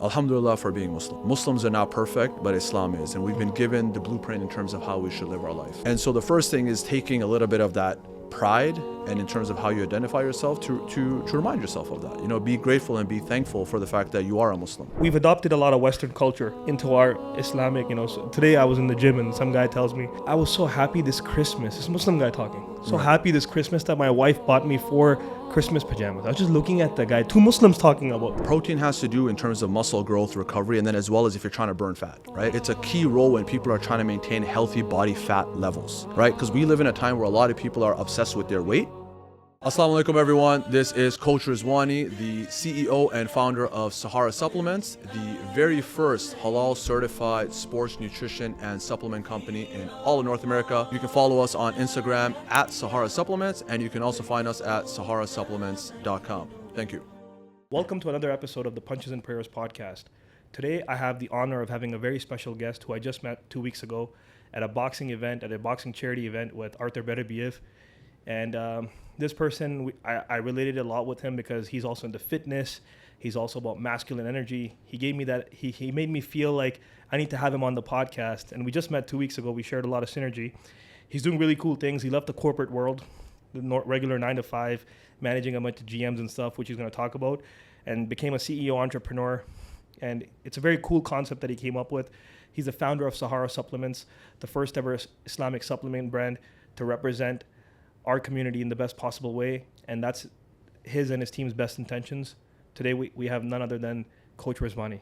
Alhamdulillah for being Muslim. Muslims are not perfect, but Islam is, and we've been given the blueprint in terms of how we should live our life. And so the first thing is taking a little bit of that pride and in terms of how you identify yourself to remind yourself of that. You know, be grateful and be thankful for the fact that you are a Muslim. We've adopted a lot of Western culture into our Islamic, so today I was in the gym and some guy tells me, I was so happy this Christmas, this Muslim guy talking, happy this Christmas that my wife bought me 4 Christmas pajamas. I was just looking at the guy, 2 Muslims talking about. Protein has to do in terms of muscle growth, recovery, and then as well as if you're trying to burn fat, right? It's a key role when people are trying to maintain healthy body fat levels, right? Because we live in a time where a lot of people are obsessed with their weight. Assalamu alaikum everyone, this is Coach Rizwani, the CEO and founder of Sahara Supplements, the very first halal certified sports nutrition and supplement company in all of North America. You can follow us on Instagram at Sahara Supplements, and you can also find us at saharasupplements.com. Thank you. Welcome to another episode of the Punches and Prayers podcast. Today I have the honor of having a very special guest who I just met 2 weeks ago at a boxing event, at a boxing charity event with Arthur Beterbiev. And this person, I related a lot with him because he's also into fitness. He's also about masculine energy. He gave me that, he made me feel like I need to have him on the podcast. And we just met 2 weeks ago. We shared a lot of synergy. He's doing really cool things. He left the corporate world, the regular 9 to 5, managing a bunch of GMs and stuff, which he's going to talk about, and became a CEO entrepreneur. And it's a very cool concept that he came up with. He's the founder of Sahara Supplements, the first ever Islamic supplement brand to represent our community in the best possible way, and that's his and his team's best intentions. Today we have none other than Coach Rizwani.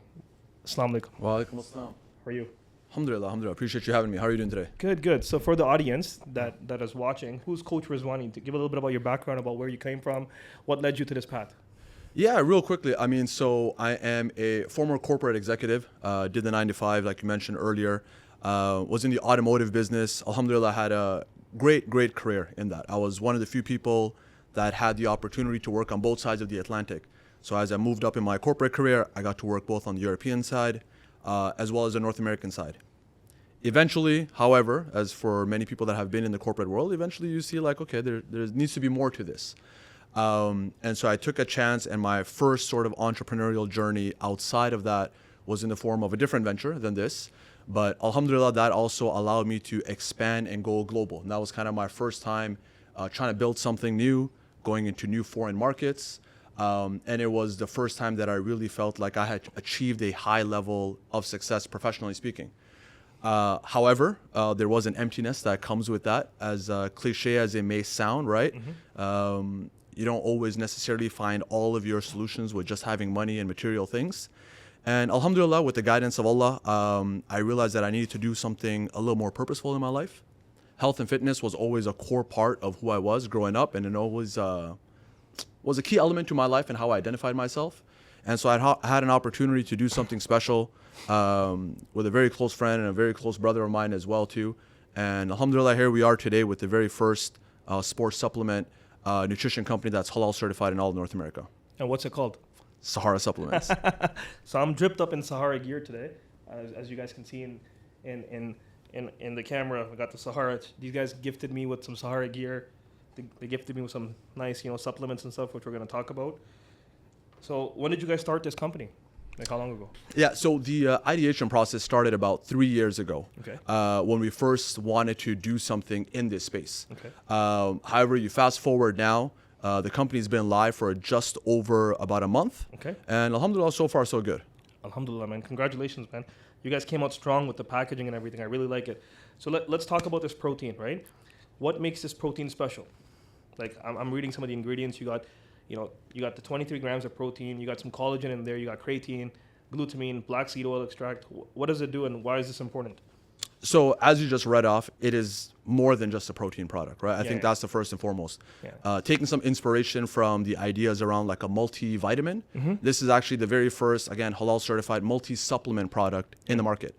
Assalamu alaikum. Wa alaikum assalam. How are you? Alhamdulillah. Appreciate you having me. How are you doing today? Good. So for the audience that is watching, who's Coach Rizwani? To give a little bit about your background, about where you came from, what led you to this path? Yeah, real quickly. So I am a former corporate executive, did the 9 to 5 like you mentioned earlier, was in the automotive business. Alhamdulillah, had a great career in that. I was one of the few people that had the opportunity to work on both sides of the Atlantic. So as I moved up in my corporate career, I got to work both on the European side as well as the North American side. Eventually, however, as for many people that have been in the corporate world, eventually you see like, okay, there needs to be more to this. And so I took a chance, and my first sort of entrepreneurial journey outside of that was in the form of a different venture than this. But alhamdulillah, that also allowed me to expand and go global. And that was kind of my first time trying to build something new, going into new foreign markets. And it was the first time that I really felt like I had achieved a high level of success, professionally speaking. However, there was an emptiness that comes with that, as cliche as it may sound, right? Mm-hmm. You don't always necessarily find all of your solutions with just having money and material things. And alhamdulillah, with the guidance of Allah, I realized that I needed to do something a little more purposeful in my life. Health and fitness was always a core part of who I was growing up, and it always was a key element to my life and how I identified myself. And so I had an opportunity to do something special with a very close friend and a very close brother of mine as well too. And alhamdulillah, here we are today with the very first sports supplement nutrition company that's halal certified in all of North America. And what's it called? Sahara Supplements. So I'm dripped up in Sahara gear today, as you guys can see in the camera. I got the Sahara. These guys gifted me with some Sahara gear. They gifted me with some nice, supplements and stuff, which we're going to talk about. So when did you guys start this company? Like how long ago? Yeah, so the ideation process started about 3 years ago. Okay. When we first wanted to do something in this space. Okay. However, you fast forward now. The company's been live for just over about a month. Okay. And alhamdulillah, so far so good. Alhamdulillah, man. Congratulations, man. You guys came out strong with the packaging and everything. I really like it. So let's talk about this protein, right? What makes this protein special? Like I'm reading some of the ingredients. You got the 23 grams of protein. You got some collagen in there. You got creatine, glutamine, black seed oil extract. What does it do, and why is this important? So as you just read off, it is more than just a protein product, right? I think that's the first and foremost. Yeah. Taking some inspiration from the ideas around like a multivitamin. Mm-hmm. This is actually the very first, again, halal certified multi-supplement product in the market.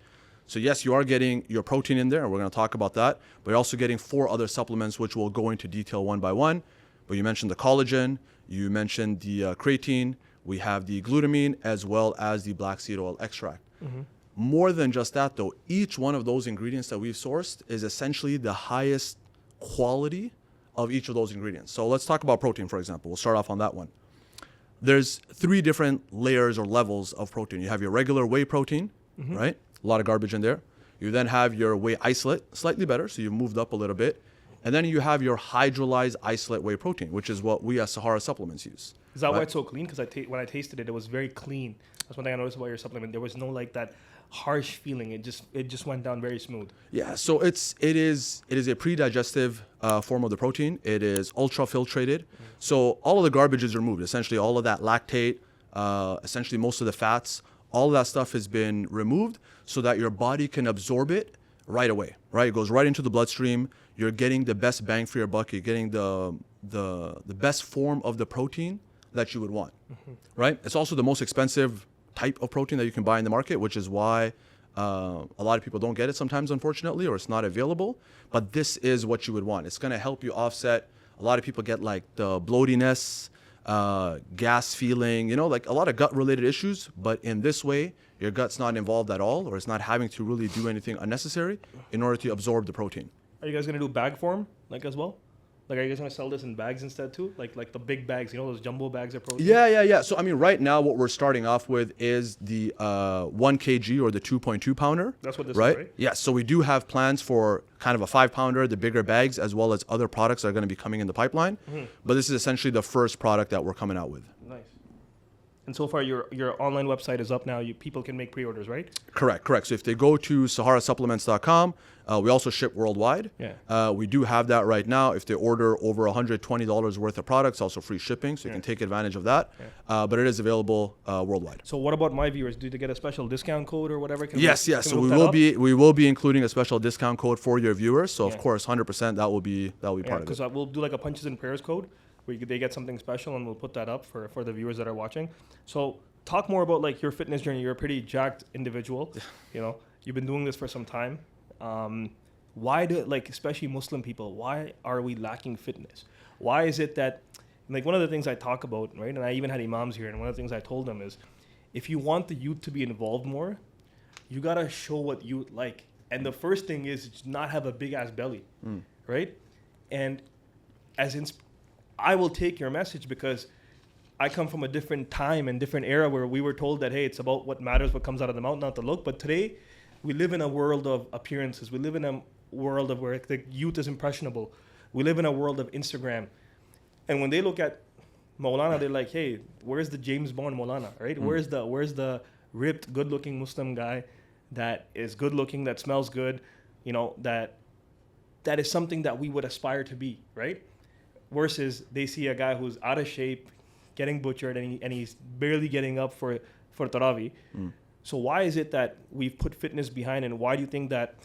So yes, you are getting your protein in there, and we're going to talk about that, but you're also getting 4 other supplements, which we'll go into detail one by one. But you mentioned the collagen, you mentioned the creatine, we have the glutamine, as well as the black seed oil extract. Mm-hmm. More than just that, though, each one of those ingredients that we've sourced is essentially the highest quality of each of those ingredients. So let's talk about protein, for example. We'll start off on that one. there's 3 different layers or levels of protein. You have your regular whey protein, right? A lot of garbage in there. You then have your whey isolate, slightly better, so you've moved up a little bit. And then you have your hydrolyzed isolate whey protein, which is what we as Sahara Supplements use. Is that why it's so clean? Because when I tasted it, it was very clean. That's one thing I noticed about your supplement. There was no like that harsh feeling. It just went down very smooth. Yeah, so it is a pre-digestive form of the protein. It is ultra filtrated, so all of the garbage is removed. Essentially, all of that lactate, essentially most of the fats, all of that stuff has been removed, so that your body can absorb it right away. Right, it goes right into the bloodstream. You're getting the best bang for your buck. You're getting the best form of the protein that you would want. Right, it's also the most expensive type of protein that you can buy in the market, which is why a lot of people don't get it sometimes, unfortunately, or it's not available. But this is what you would want. It's going to help you offset. A lot of people get like the bloatiness, gas feeling, like a lot of gut related issues. But in this way, your gut's not involved at all, or it's not having to really do anything unnecessary in order to absorb the protein. Are you guys going to do bag form as well? Like, are you guys going to sell this in bags instead too? Like the big bags, those jumbo bags of protein? Yeah. So, right now what we're starting off with is the 1 kg or the 2.2 pounder. That's what this is, right? Yeah, so we do have plans for kind of a 5 pounder, the bigger bags, as well as other products that are going to be coming in the pipeline. But this is essentially the first product that we're coming out with. Nice. And so far, your online website is up now. People can make pre-orders, right? Correct. So if they go to saharasupplements.com, we also ship worldwide. Yeah. We do have that right now. If they order over $120 worth of products, also free shipping, so you can take advantage of that. Yeah. But it is available worldwide. So what about my viewers? Do they get a special discount code or whatever? Yes. So we will be including a special discount code for your viewers. So of course, 100% that will be part of it. Because we'll do like a Punches and Prayers code, where they get something special, and we'll put that up for the viewers that are watching. So talk more about like your fitness journey. You're a pretty jacked individual. You've been doing this for some time. Why do, especially Muslim people, why are we lacking fitness? Why is it that, one of the things I talk about, right, and I even had imams here, and one of the things I told them is, if you want the youth to be involved more, you got to show what you like. And the first thing is not have a big ass belly, right? And I will take your message, because I come from a different time and different era where we were told that, hey, it's about what matters, what comes out of the mouth, not the look. But today, we live in a world of appearances. We live in a world of where the youth is impressionable. We live in a world of Instagram. And when they look at Maulana, they're like, hey, where's the James Bond Maulana, right? Where's the ripped, good-looking Muslim guy that is good-looking, that smells good, that is something that we would aspire to be, right? Versus they see a guy who's out of shape, getting butchered, and he's barely getting up for Tarawih. So why is it that we've put fitness behind, and why do you think that,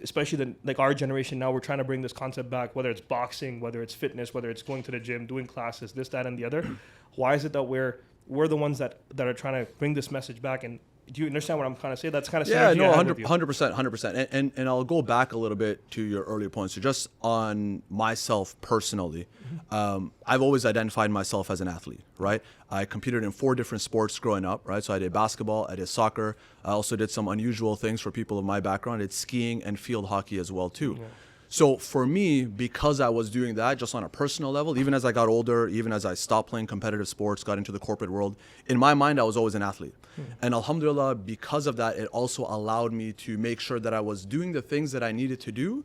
especially our generation now, we're trying to bring this concept back, whether it's boxing, whether it's fitness, whether it's going to the gym, doing classes, this, that, and the other? Why is it that we're the ones that are trying to bring this message back? And do you understand what I'm trying to say? That's kind of 100%. And I'll go back a little bit to your earlier points. So just on myself personally, I've always identified myself as an athlete, right? I competed in 4 different sports growing up, right? So I did basketball, I did soccer. I also did some unusual things for people of my background. I did skiing and field hockey as well too. Yeah. So for me, because I was doing that just on a personal level, even as I got older, even as I stopped playing competitive sports, got into the corporate world, in my mind, I was always an athlete. And alhamdulillah, because of that, it also allowed me to make sure that I was doing the things that I needed to do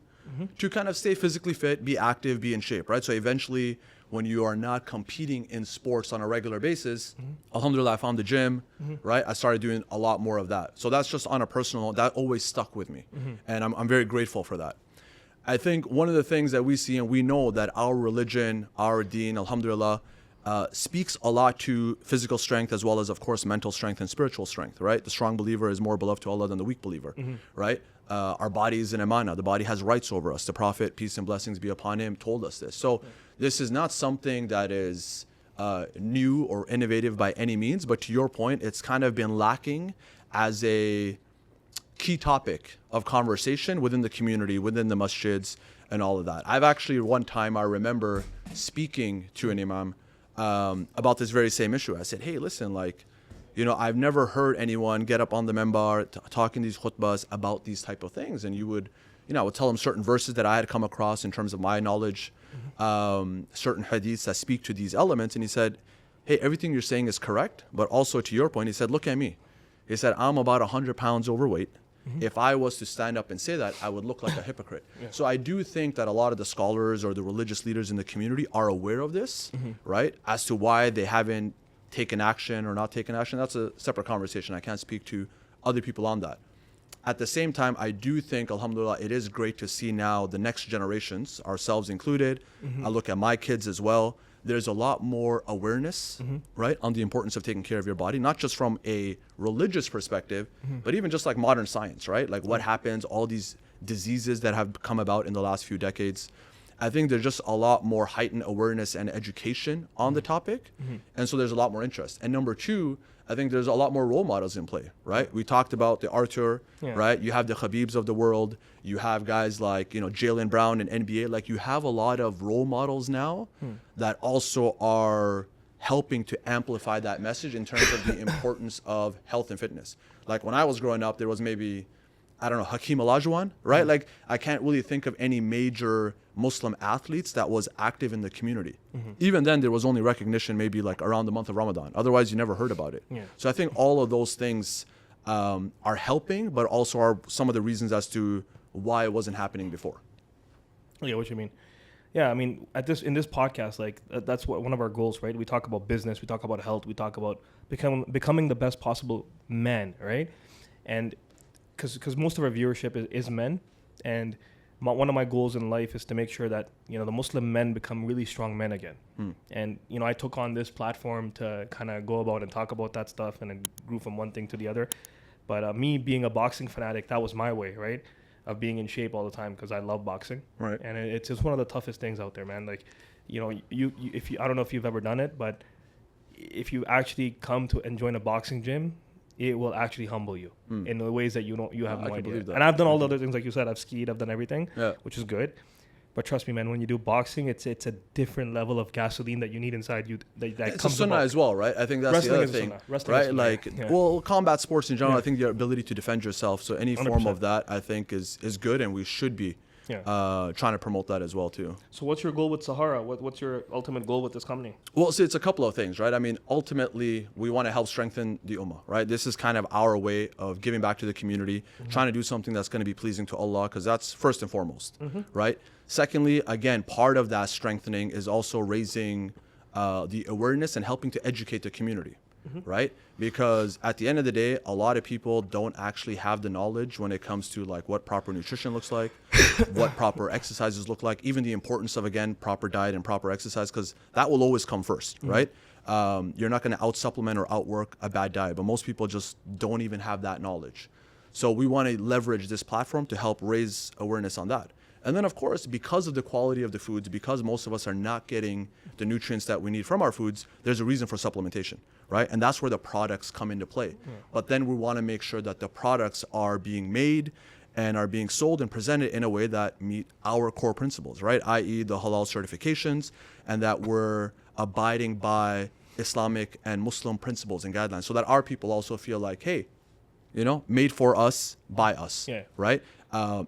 to kind of stay physically fit, be active, be in shape, right? So eventually, when you are not competing in sports on a regular basis, alhamdulillah, I found the gym, right? I started doing a lot more of that. So that's just on a personal, that always stuck with me. And I'm very grateful for that. I think one of the things that we see, and we know that our religion, our deen, alhamdulillah, speaks a lot to physical strength as well as, of course, mental strength and spiritual strength, right? The strong believer is more beloved to Allah than the weak believer, right? Our body is an amana. The body has rights over us. The Prophet, peace and blessings be upon him, told us this. So this is not something that is new or innovative by any means, but to your point, it's kind of been lacking as a key topic of conversation within the community, within the masjids and all of that. I've actually, one time I remember speaking to an imam about this very same issue. I said, hey, listen, I've never heard anyone get up on the membar talking these khutbahs about these type of things. And you would, I would tell him certain verses that I had come across in terms of my knowledge, certain hadiths that speak to these elements. And he said, hey, everything you're saying is correct, but also to your point, he said, look at me. He said, I'm about 100 pounds overweight. If I was to stand up and say that, I would look like a hypocrite. So I do think that a lot of the scholars or the religious leaders in the community are aware of this, right? As to why they haven't taken action or not taken action, that's a separate conversation. I can't speak to other people on that. At the same time, I do think, alhamdulillah, it is great to see now the next generations, ourselves included. I look at my kids as well. There's a lot more awareness, right, on the importance of taking care of your body, not just from a religious perspective, but even just like modern science, right? Like what happens, all these diseases that have come about in the last few decades. I think there's just a lot more heightened awareness and education on the topic. And so there's a lot more interest. And number two, I think there's a lot more role models in play, right? We talked about the Arthur, right? You have the Khabibs of the world. You have guys like, Jaylen Brown and NBA. Like you have a lot of role models now that also are helping to amplify that message in terms of the importance of health and fitness. Like when I was growing up, there was maybe, I don't know, Hakeem Olajuwon, right? Like I can't really think of any major Muslim athletes that was active in the community. Even then, there was only recognition maybe like around the month of Ramadan. Otherwise, you never heard about it. So I think all of those things are helping, but also are some of the reasons as to why it wasn't happening before. Yeah, what you mean. Yeah, I mean, in this podcast, like that's one of our goals, right? We talk about business, we talk about health, we talk about becoming the best possible man, right? And because most of our viewership is men, and one of my goals in life is to make sure that the Muslim men become really strong men again. And I took on this platform to kind of go about and talk about that stuff, and it grew from one thing to the other. But me being a boxing fanatic, that was my way, right, of being in shape all the time because I love boxing. Right. And it's one of the toughest things out there, man. Like, if you I don't know if you've ever done it, but if you actually come to and join a boxing gym, it will actually humble you in the ways that you have no idea. And I've done all the other things, like you said. I've skied, I've done everything, which is good. But trust me, man, when you do boxing, it's a different level of gasoline that you need inside you. That it's comes a sunnah as well, right? I think that's Wrestling the other thing, right? Like, well, combat sports in general, I think your ability to defend yourself. So any 100%. Form of that, I think, is good, and we should be trying to promote that as well too. So what's your goal with Sahara? What's your ultimate goal with this company? Well, so it's a couple of things, right? I mean, ultimately, we want to help strengthen the Ummah, right? This is kind of our way of giving back to the community, trying to do something that's going to be pleasing to Allah, because that's first and foremost, right? Secondly, again, part of that strengthening is also raising the awareness and helping to educate the community. Right? Because at the end of the day, a lot of people don't actually have the knowledge when it comes to like what proper nutrition looks like, what proper exercises look like, even the importance of, again, proper diet and proper exercise, because that will always come first, right? You're not going to out-supplement or outwork a bad diet, but most people just don't even have that knowledge. So we want to leverage this platform to help raise awareness on that. And then, of course, because of the quality of the foods, because most of us are not getting the nutrients that we need from our foods, there's a reason for supplementation, right? And that's where the products come into play. But then we want to make sure that the products are being made and are being sold and presented in a way that meet our core principles, right? i.e. the halal certifications, and that we're abiding by Islamic and Muslim principles and guidelines, so that our people also feel like, hey, made for us, by us, right?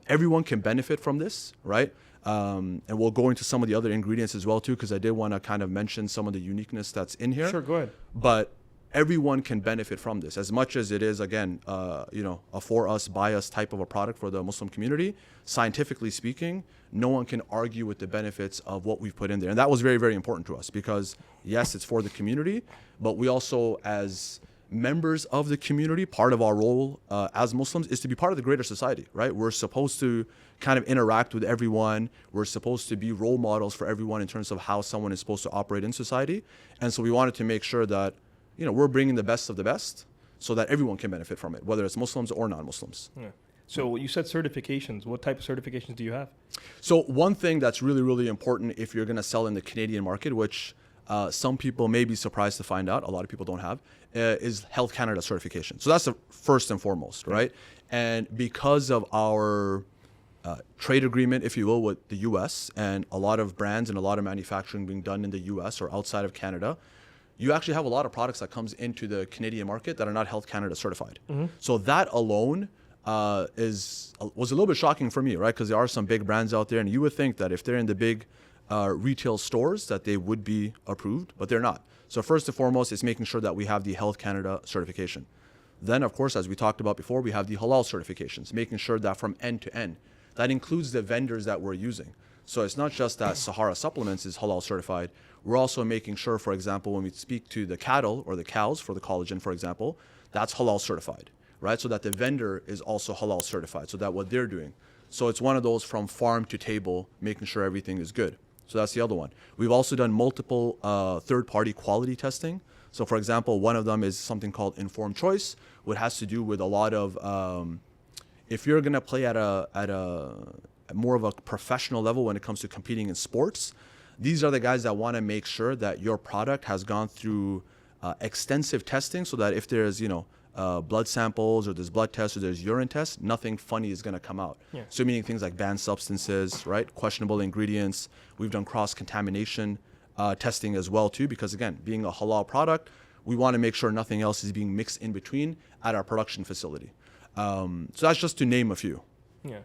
Everyone can benefit from this, right? And we'll go into some of the other ingredients as well too, because I did want to kind of mention some of the uniqueness that's in here. Sure, go ahead. But everyone can benefit from this, as much as it is, again, a for us, by us type of a product for the Muslim community. Scientifically speaking, no one can argue with the benefits of what we've put in there. And that was very, very important to us, because yes, it's for the community, but we also, as members of the community, part of our role as Muslims is to be part of the greater society, right? We're supposed to kind of interact with everyone. We're supposed to be role models for everyone in terms of how someone is supposed to operate in society. And so we wanted to make sure that, we're bringing the best of the best so that everyone can benefit from it, whether it's Muslims or non-Muslims. So you said certifications. What type of certifications do you have? So one thing that's really, really important if you're going to sell in the Canadian market, which some people may be surprised to find out, a lot of people don't have, is Health Canada certification. So that's the first and foremost, right? And because of our trade agreement, if you will, with the US, and a lot of brands and a lot of manufacturing being done in the US or outside of Canada, you actually have a lot of products that comes into the Canadian market that are not Health Canada certified. So that alone was a little bit shocking for me, right? Because there are some big brands out there, and you would think that if they're in the big retail stores that they would be approved, but they're not. So first and foremost, it's making sure that we have the Health Canada certification. Then, of course, as we talked about before, we have the halal certifications, making sure that from end to end, that includes the vendors that we're using. So it's not just that Sahara Supplements is halal certified. We're also making sure, for example, when we speak to the cattle or the cows for the collagen, for example, that's halal certified, right? So that the vendor is also halal certified, so that what they're doing. So it's one of those from farm to table, making sure everything is good. So that's the other one. We've also done multiple third-party quality testing. So for example, one of them is something called informed choice, which has to do with a lot of, if you're gonna play at a more of a professional level when it comes to competing in sports, these are the guys that wanna make sure that your product has gone through extensive testing, so that if there's, blood samples or there's blood tests or there's urine tests, nothing funny is gonna come out. Yeah. So meaning things like banned substances, right? Questionable ingredients. We've done cross-contamination testing as well too, because again, being a halal product, we want to make sure nothing else is being mixed in between at our production facility. So that's just to name a few. Yeah.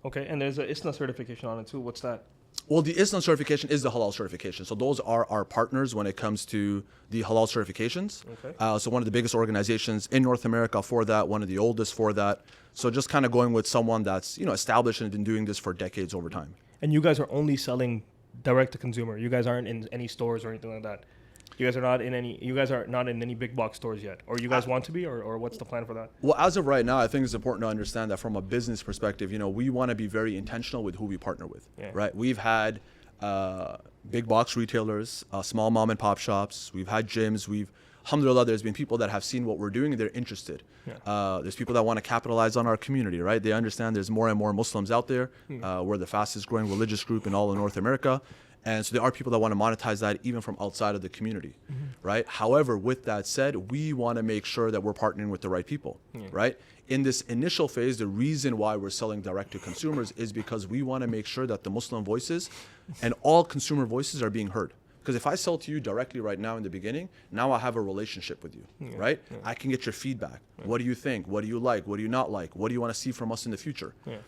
Okay. And there's a ISNA certification on it too. What's that? Well, the ISLAM certification is the halal certification. So those are our partners when it comes to the halal certifications. Okay. So one of the biggest organizations in North America for that, one of the oldest for that. So just kind of going with someone that's, established and been doing this for decades over time. And you guys are only selling direct to consumer. You guys aren't in any stores or anything like that. You guys are not in any big box stores yet, or you guys want to be, or what's the plan for that? Well, as of right now, I think it's important to understand that from a business perspective, we want to be very intentional with who we partner with, right? We've had big box retailers, small mom and pop shops. We've had gyms. Alhamdulillah, there's been people that have seen what we're doing and they're interested. Yeah. There's people that want to capitalize on our community, right? They understand there's more and more Muslims out there. We're the fastest growing religious group in all of North America. And so there are people that want to monetize that even from outside of the community, right? However, with that said, we want to make sure that we're partnering with the right people, right? In this initial phase, the reason why we're selling direct to consumers is because we want to make sure that the Muslim voices and all consumer voices are being heard. Because if I sell to you directly right now in the beginning, now I have a relationship with you, right? Yeah. I can get your feedback. Yeah. What do you think? What do you like? What do you not like? What do you want to see from us in the future? Yeah.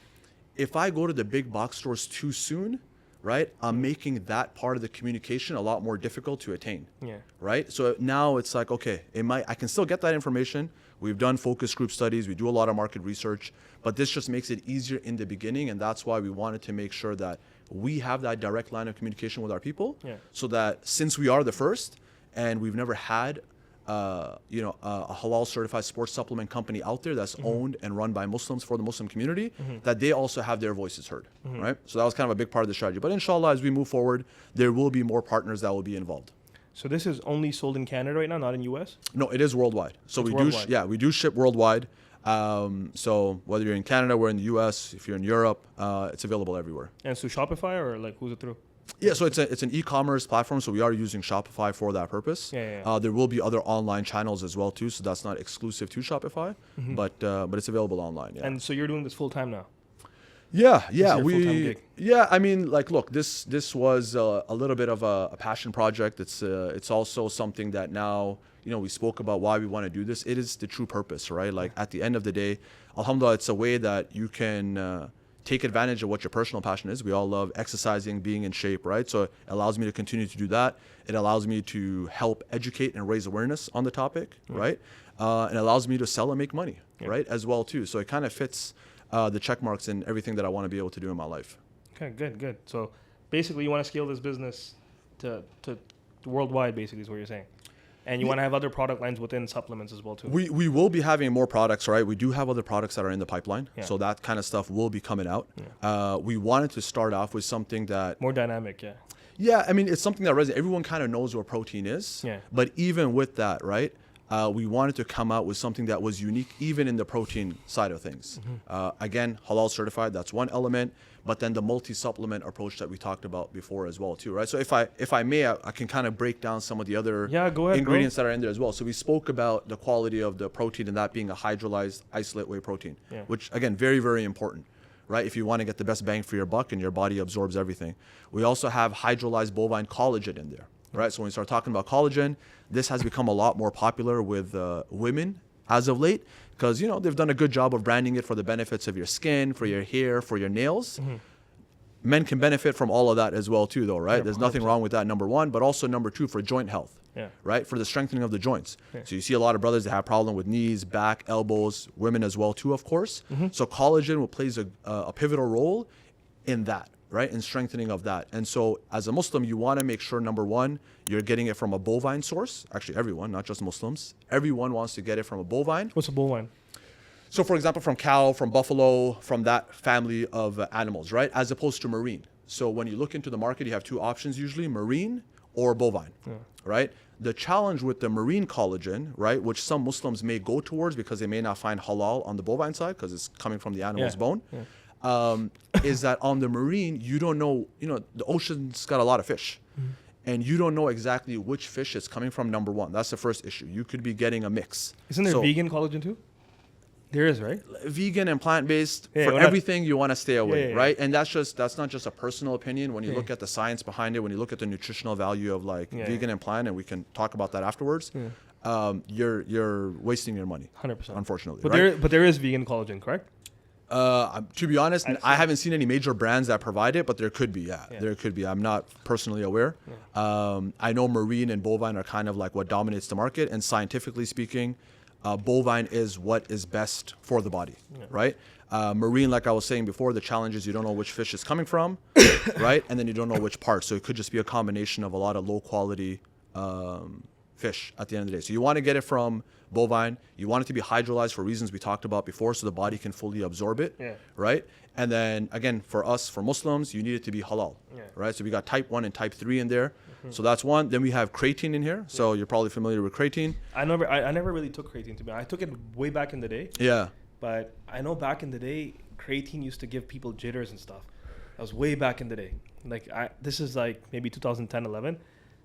If I go to the big box stores too soon, right, I'm making that part of the communication a lot more difficult to attain, right? So now it's like, okay, I can still get that information. We've done focus group studies. We do a lot of market research, but this just makes it easier in the beginning. And that's why we wanted to make sure that we have that direct line of communication with our people, so that since we are the first and we've never had a halal certified sports supplement company out there that's owned and run by Muslims for the Muslim community, that they also have their voices heard, right? So that was kind of a big part of the strategy. But inshallah, as we move forward, there will be more partners that will be involved. So this is only sold in Canada right now, not in US? No, it is worldwide. So it's worldwide. we do ship worldwide. So whether you're in Canada or in the US, if you're in Europe, it's available everywhere. And it's through Shopify, or like who's it through? Yeah, so it's an e-commerce platform, so we are using Shopify for that purpose. There will be other online channels as well too, so that's not exclusive to Shopify, but it's available online. Yeah. And so you're doing this full time now? Yeah. I mean, like, look, this was a little bit of a passion project. It's also something that now, we spoke about why we want to do this. It is the true purpose, right? Like at the end of the day, alhamdulillah, it's a way that you can take advantage of what your personal passion is. We all love exercising, being in shape, right? So it allows me to continue to do that. It allows me to help educate and raise awareness on the topic, right? And it allows me to sell and make money, right? As well too. So it kind of fits the check marks in everything that I want to be able to do in my life. Okay, good. So basically you want to scale this business to worldwide, basically is what you're saying. And you want to have other product lines within supplements as well too. We will be having more products, right? We do have other products that are in the pipeline. So that kind of stuff will be coming out. We wanted to start off with something that... more dynamic, Yeah, I mean, it's something that resonates. Everyone kind of knows what protein is. Yeah. But even with that, right? We wanted to come out with something that was unique, even in the protein side of things. Again, halal certified, that's one element. But then the multi-supplement approach that we talked about before as well too, right? So if I may, I can kind of break down some of the other ingredients that are in there as well. So we spoke about the quality of the protein and that being a hydrolyzed isolate whey protein, which again, very, very important, right? If you want to get the best bang for your buck and your body absorbs everything. We also have hydrolyzed bovine collagen in there, right? So when we start talking about collagen, this has become a lot more popular with women as of late, because they've done a good job of branding it for the benefits of your skin, for your hair, for your nails. men can benefit from all of that as well too, though, right? 100%. There's nothing wrong with that, number one, but also number two, for joint health, Yeah. right? For the strengthening of the joints. Yeah. So you see a lot of brothers that have problem with knees, back, elbows, women as well too, of course. So collagen plays a pivotal role in that, right? In strengthening of that. And so as a Muslim, you want to make sure, number one, you're getting it from a bovine source. Actually, everyone, not just Muslims. Everyone wants to get it from a bovine. What's a bovine? So for example, from cow, from buffalo, from that family of animals, right? As opposed to marine. So when you look into the market, you have two options usually, marine or bovine, right? The challenge with the marine collagen, right, which some Muslims may go towards because they may not find halal on the bovine side because it's coming from the animal's bone, is that on the marine, you don't know, the ocean's got a lot of fish. And you don't know exactly which fish it's coming from, number one. That's the first issue. You could be getting a mix. Isn't there vegan collagen too? There is, right? Vegan and plant-based, Yeah, for everything you want to stay away, yeah. right? And that's not just a personal opinion. When you look at the science behind it, when you look at the nutritional value of vegan and plant, and we can talk about that afterwards, you're wasting your money. 100%. Unfortunately, But right? there is vegan collagen, correct? To be honest, I haven't seen any major brands that provide it, but there could be, yeah. There could be. I'm not personally aware. I know marine and bovine are kind of like what dominates the market, and scientifically speaking, bovine is what is best for the body, right? Marine, like I was saying before, the challenge is you don't know which fish it's coming from, right? And then you don't know which part. So it could just be a combination of a lot of low quality fish at the end of the day. So you want to get it from bovine. You want it to be hydrolyzed for reasons we talked about before, so the body can fully absorb it, right? And then again, for us, for Muslims, you need it to be halal, right? So we got type 1 and type 3 in there. So that's one. Then we have creatine in here. So you're probably familiar with creatine. I never really took creatine, to be honest. I took it way back in the day. Yeah. But I know back in the day, creatine used to give people jitters and stuff. That was way back in the day. This is like maybe 2010, 11.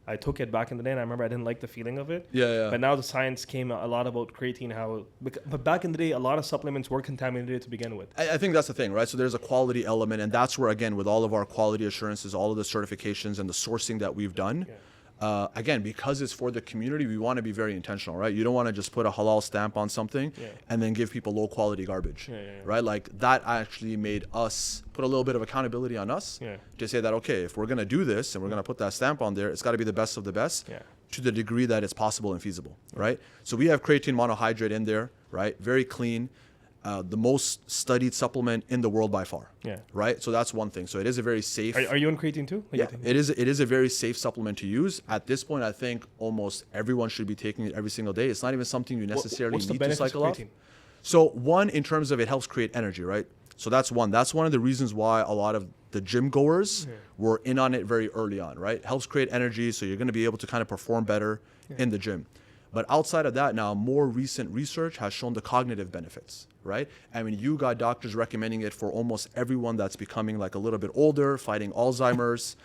I took it back in the day, and I remember I didn't like the feeling of it. Yeah. But now the science came a lot about creatine, but back in the day, a lot of supplements were contaminated to begin with. I think that's the thing, right? So there's a quality element, and that's where, again, with all of our quality assurances, all of the certifications and the sourcing that we've done, again, because it's for the community, we want to be very intentional, right? You don't want to just put a halal stamp on something and then give people low quality garbage, right? Like that actually made us put a little bit of accountability on us to say that, okay, if we're going to do this and we're going to put that stamp on there, it's got to be the best of the best to the degree that it's possible and feasible, right? So we have creatine monohydrate in there, right? Very clean. The most studied supplement in the world by far. Right. So that's one thing. So it is a very safe. Are you on creatine too? It is a very safe supplement to use. At this point, I think almost everyone should be taking it every single day. It's not even something you necessarily need to cycle off. So one, in terms of it helps create energy, right? So that's one. That's one of the reasons why a lot of the gym goers were in on it very early on, right? Helps create energy, so you're going to be able to kind of perform better in the gym. But outside of that, now more recent research has shown the cognitive benefits, right? I mean, you got doctors recommending it for almost everyone that's becoming like a little bit older, fighting Alzheimer's.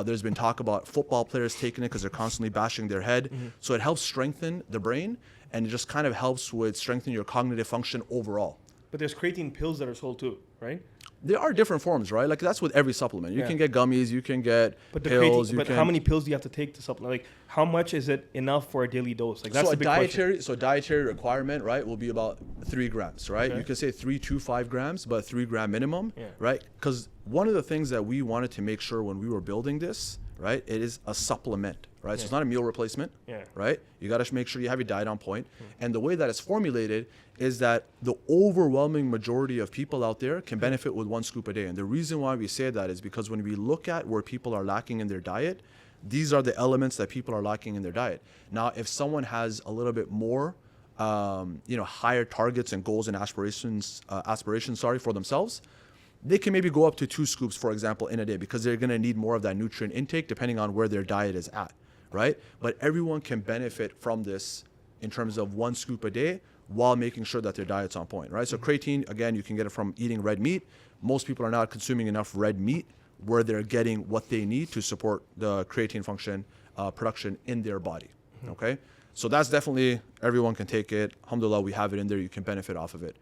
There's been talk about football players taking it because they're constantly bashing their head. So it helps strengthen the brain, and it just kind of helps with strengthening your cognitive function overall. But there's creatine pills that are sold too, right? There are different forms, right? Like that's with every supplement. You can get gummies, you can get pills. But how many pills do you have to take to supplement? Like how much is it enough for a daily dose? Like that's so the big question. So dietary requirement, right, will be about 3 grams, right? You can say 3 to 5 grams, but 3 gram minimum, right? Because one of the things that we wanted to make sure when we were building this, right, it is a supplement, right? So it's not a meal replacement, right? You got to make sure you have your diet on point. And the way that it's formulated is that the overwhelming majority of people out there can benefit with 1 scoop a day. And the reason why we say that is because when we look at where people are lacking in their diet, these are the elements that people are lacking in their diet. Now, if someone has a little bit more, higher targets and goals and aspirations, for themselves, they can maybe go up to 2 scoops, for example, in a day, because they're going to need more of that nutrient intake depending on where their diet is at, right? But everyone can benefit from this in terms of 1 scoop a day while making sure that their diet's on point, right? So creatine, again, you can get it from eating red meat. Most people are not consuming enough red meat where they're getting what they need to support the creatine function production in their body, okay? So that's definitely, everyone can take it. Alhamdulillah, we have it in there. You can benefit off of it.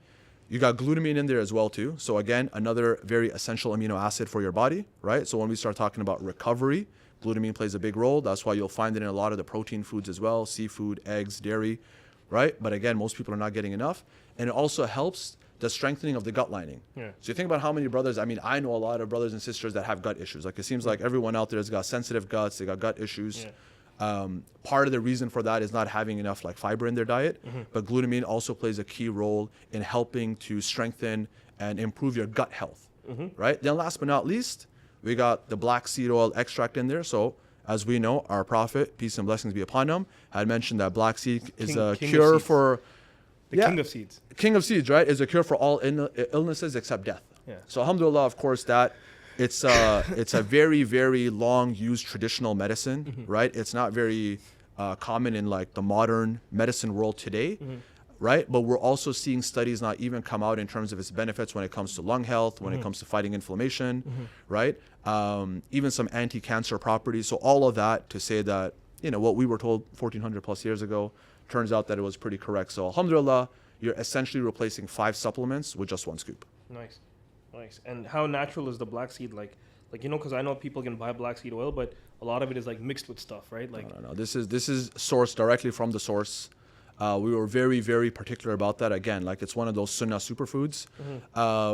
You got glutamine in there as well too. So again, another very essential amino acid for your body, right? So when we start talking about recovery, glutamine plays a big role. That's why you'll find it in a lot of the protein foods as well, seafood, eggs, dairy, right? But again, most people are not getting enough. And it also helps the strengthening of the gut lining. Yeah. So you think about how many brothers, I mean, I know a lot of brothers and sisters that have gut issues. Like it seems like everyone out there has got sensitive guts, they got gut issues. Yeah. Part of the reason for that is not having enough like fiber in their diet, but glutamine also plays a key role in helping to strengthen and improve your gut health, right? Then last but not least, we got the black seed oil extract in there. So as we know, our Prophet, peace and blessings be upon him, had mentioned that black seed is a cure for... King of seeds. King of seeds, right? Is a cure for all illnesses except death. Yeah. So alhamdulillah, of course, that it's a very, very long used traditional medicine, right? It's not very common in like the modern medicine world today, right? But we're also seeing studies not even come out in terms of its benefits when it comes to lung health, when it comes to fighting inflammation, right? Even some anti-cancer properties. So all of that to say that, you know, what we were told 1400 plus years ago, turns out that it was pretty correct. So alhamdulillah, you're essentially replacing 5 supplements with just 1 scoop. Nice. And how natural is the black seed? Like you know, because I know people can buy black seed oil, but a lot of it is like mixed with stuff, right? Like No. This is sourced directly from the source. We were very, very particular about that. Again, like it's one of those sunnah superfoods,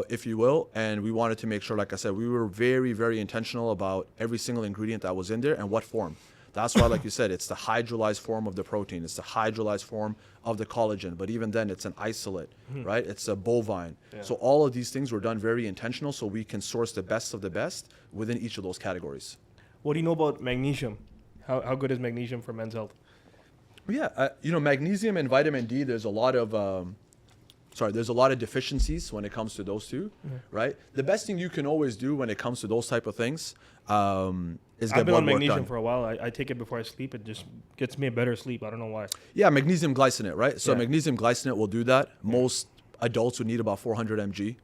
if you will. And we wanted to make sure, like I said, we were very, very intentional about every single ingredient that was in there and what form. That's why, like you said, it's the hydrolyzed form of the protein. It's the hydrolyzed form of the collagen. But even then, it's an isolate, right? It's a bovine. Yeah. So all of these things were done very intentional so we can source the best of the best within each of those categories. What do you know about magnesium? How good is magnesium for men's health? Yeah, you know, magnesium and vitamin D, there's a lot of deficiencies when it comes to those two, right? The best thing you can always do when it comes to those type of things is get I've been on blood work magnesium done. for a while. I take it before I sleep. It just gets me a better sleep. I don't know why. Yeah, magnesium glycinate, right? So Yeah. magnesium glycinate will do that. Most adults would need about 400 mg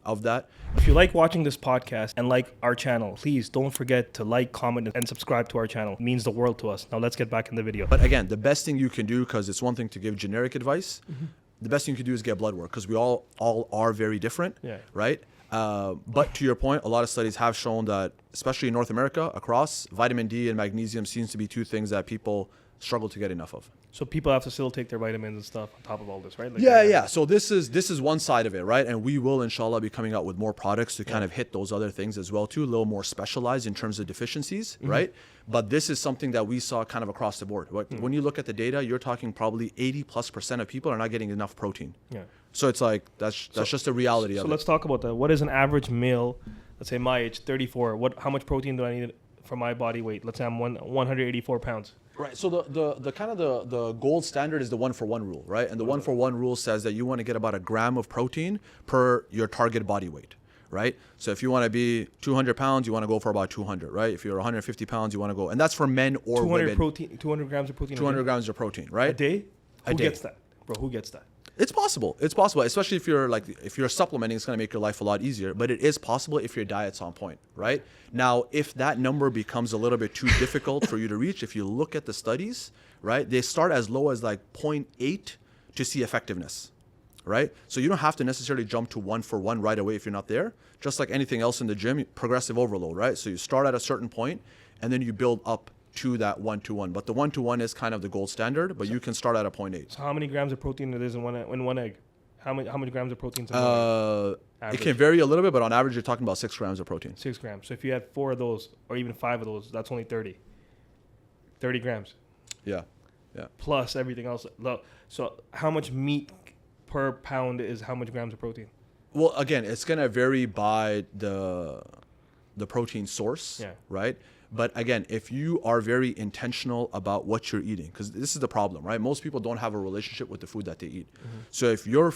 of that. If you like watching this podcast and like our channel, please don't forget to like, comment, and subscribe to our channel. It means the world to us. Now let's get back in the video. But again, the best thing you can do, because it's one thing to give generic advice, the best thing you can do is get blood work, because we all are very different, right? But to your point, a lot of studies have shown that, especially in North America, across, vitamin D and magnesium seems to be 2 things that people struggle to get enough of. So people have to still take their vitamins and stuff on top of all this, right? Like Yeah. So this is one side of it, right? And we will, inshallah, be coming out with more products to kind of hit those other things as well too, a little more specialized in terms of deficiencies, right? But this is something that we saw kind of across the board. When you look at the data, you're talking probably 80+% of people are not getting enough protein. Yeah. So it's like that's just a reality of it. So let's talk about that. What is an average male? Let's say my age, 34. How much protein do I need for my body weight? Let's say I'm 184 pounds. Right. So the kind of the gold standard is the 1-for-1 rule, right? And the 1-for-1 rule says that you want to get about 1 gram of protein per your target body weight, right? So if you want to be 200 pounds, you want to go for about 200, right? If you're 150 pounds, you want to go, and that's for men or 200 women. 200 grams of protein. 200 grams of protein, right? A day? A Who day. gets that, bro? Who gets that? It's possible. It's possible, especially if you're supplementing, it's going to make your life a lot easier. But it is possible if your diet's on point, right? Now, if that number becomes a little bit too difficult for you to reach, if you look at the studies, right, they start as low as like 0.8 to see effectiveness, right? So you don't have to necessarily jump to 1-for-1 right away if you're not there. Just like anything else in the gym, progressive overload, right? So you start at a certain point and then you build up to that 1-to-1. But the 1-to-1 is kind of the gold standard, but you can start at a 0.8. So how many grams of protein it is in one egg? How many grams of protein? It can vary a little bit, but on average, you're talking about 6 grams of protein. 6 grams. So if you had 4 of those, or even 5 of those, that's only 30. 30 grams. Yeah. Plus everything else. So how much meat per pound is how much grams of protein? Well, again, it's gonna vary by the protein source, right? But again, if you are very intentional about what you're eating, because this is the problem, right? Most people don't have a relationship with the food that they eat. So if your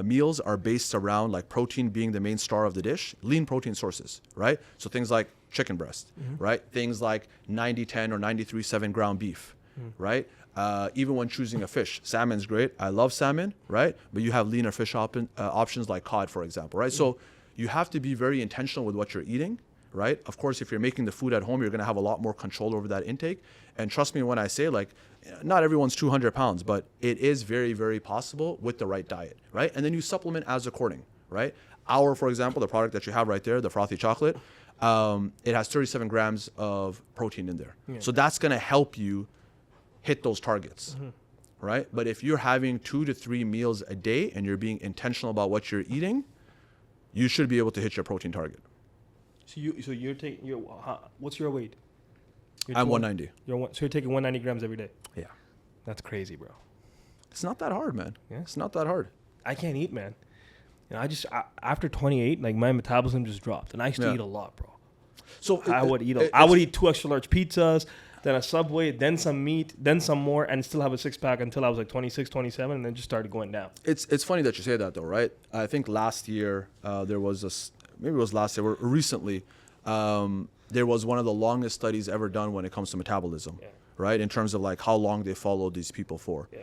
meals are based around like protein being the main star of the dish, lean protein sources, right? So things like chicken breast, right? Things like 90-10 or 93-7 ground beef, right? Even when choosing a fish, salmon's great. I love salmon, right? But you have leaner fish options like cod, for example, right? So you have to be very intentional with what you're eating, right? Of course, if you're making the food at home, you're going to have a lot more control over that intake. And trust me when I say, like, not everyone's 200 pounds, but it is very, very possible with the right diet, right? And then you supplement as according, right? For example, the product that you have right there, the frothy chocolate, it has 37 grams of protein in there. So that's going to help you hit those targets, right? But if you're having 2 to 3 meals a day and you're being intentional about what you're eating, you should be able to hit your protein target. So you're taking what's your weight? I'm 190. So you're taking 190 grams every day. Yeah. That's crazy, bro. It's not that hard, man. Yeah. It's not that hard. I can't eat, man. You know, after 28, like my metabolism just dropped, and I used to eat a lot, bro. So I would eat 2 extra large pizzas, then a Subway, then some meat, then some more, and still have a 6-pack until I was like 26, 27, and then just started going down. It's funny that you say that though, right? I think last year there was maybe it was last year or recently, there was one of the longest studies ever done when it comes to metabolism, right? In terms of like how long they followed these people for. Yeah.